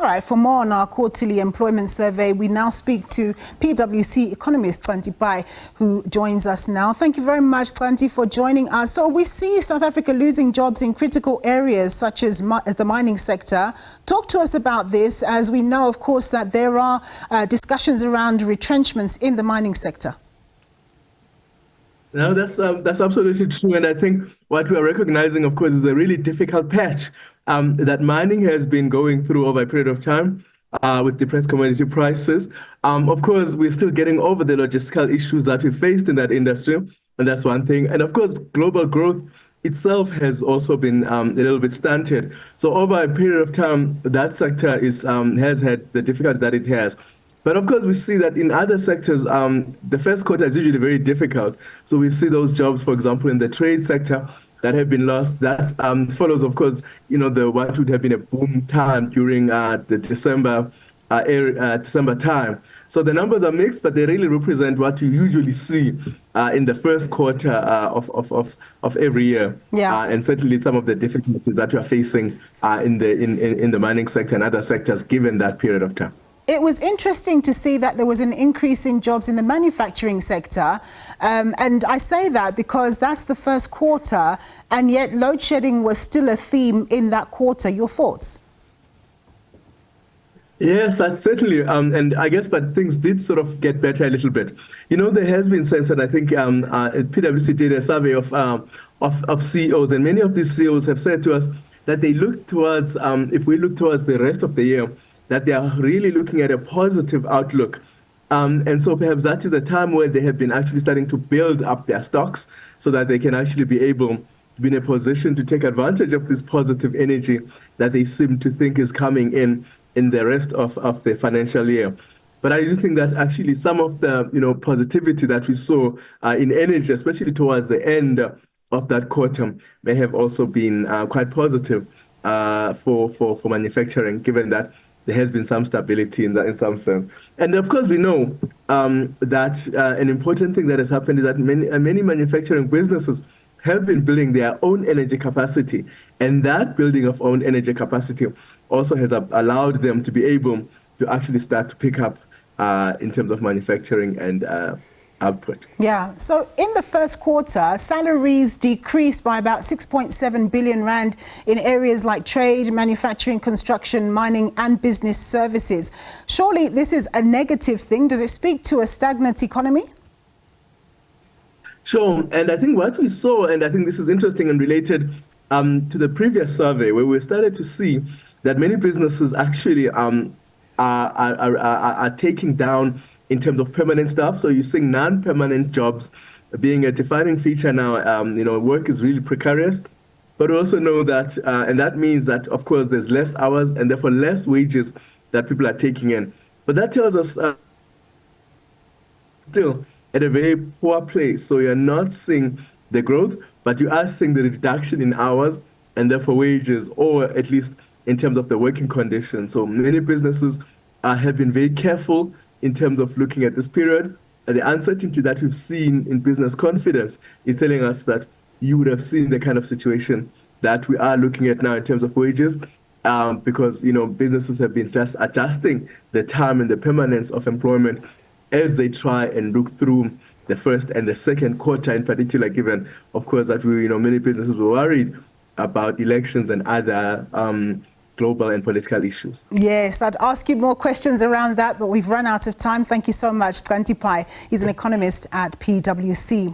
right, for more on our quarterly employment survey, we now speak to PwC Economist Xhanti Payi, who joins us now. Thank you very much, Xhanti, for joining us. So we see South Africa losing jobs in critical areas such as the mining sector. Talk to us about this, as we know, of course, that there are discussions around retrenchments in the mining sector. No, that's absolutely true. And I think what we are recognizing, of course, is a really difficult patch that mining has been going through over a period of time with depressed commodity prices. Of course, we're still getting over the logistical issues that we faced in that industry, and that's one thing. And of course, global growth itself has also been a little bit stunted. So over a period of time, that sector has had the difficulty that it has. But of course, we see that in other sectors, the first quarter is usually very difficult. So we see those jobs, for example, in the trade sector that have been lost. That follows, of course, what would have been a boom time during the December time. So the numbers are mixed, but they really represent what you usually see in the first quarter of every year. Yeah. And certainly some of the difficulties that we are facing in the mining sector and other sectors, given that period of time. It was interesting to see that there was an increase in jobs in the manufacturing sector. And I say that because that's the first quarter, and yet load shedding was still a theme in that quarter. Your thoughts? Yes, that's certainly. And I guess, but things did sort of get better a little bit. There has been sense that I think PwC did a survey of CEOs, and many of these CEOs have said to us that they look towards, if we look towards the rest of the year, that they are really looking at a positive outlook. And so perhaps that is a time where they have been actually starting to build up their stocks so that they can actually be able to be in a position to take advantage of this positive energy that they seem to think is coming in the rest of the financial year. But I do think that actually some of the positivity that we saw in energy, especially towards the end of that quarter, may have also been quite positive for manufacturing, given that there has been some stability in some sense. And of course, we know that an important thing that has happened is that many manufacturing businesses have been building their own energy capacity. And that building of own energy capacity also has allowed them to be able to actually start to pick up in terms of manufacturing and output. Yeah, so in the first quarter, salaries decreased by about 6.7 billion rand in areas like trade, manufacturing, construction, mining and business services. Surely this is a negative thing. Does it speak to a stagnant economy? Sure, and I think what we saw, and I think this is interesting and related to the previous survey, where we started to see that many businesses actually are taking down in terms of permanent staff. So you're seeing non-permanent jobs being a defining feature now. Work is really precarious, but we also know that, and that means that, of course, there's less hours and therefore less wages that people are taking in. But that tells us still at a very poor place. So you're not seeing the growth, but you are seeing the reduction in hours and therefore wages, or at least in terms of the working conditions. So many businesses have been very careful in terms of looking at this period. And the uncertainty that we've seen in business confidence is telling us that you would have seen the kind of situation that we are looking at now in terms of wages, because businesses have been just adjusting the time and the permanence of employment as they try and look through the first and the second quarter in particular, given, of course, that many businesses were worried about elections and other global and political issues. Yes, I'd ask you more questions around that, but we've run out of time. Thank you so much, Xhanti Payi. He's an economist at PwC.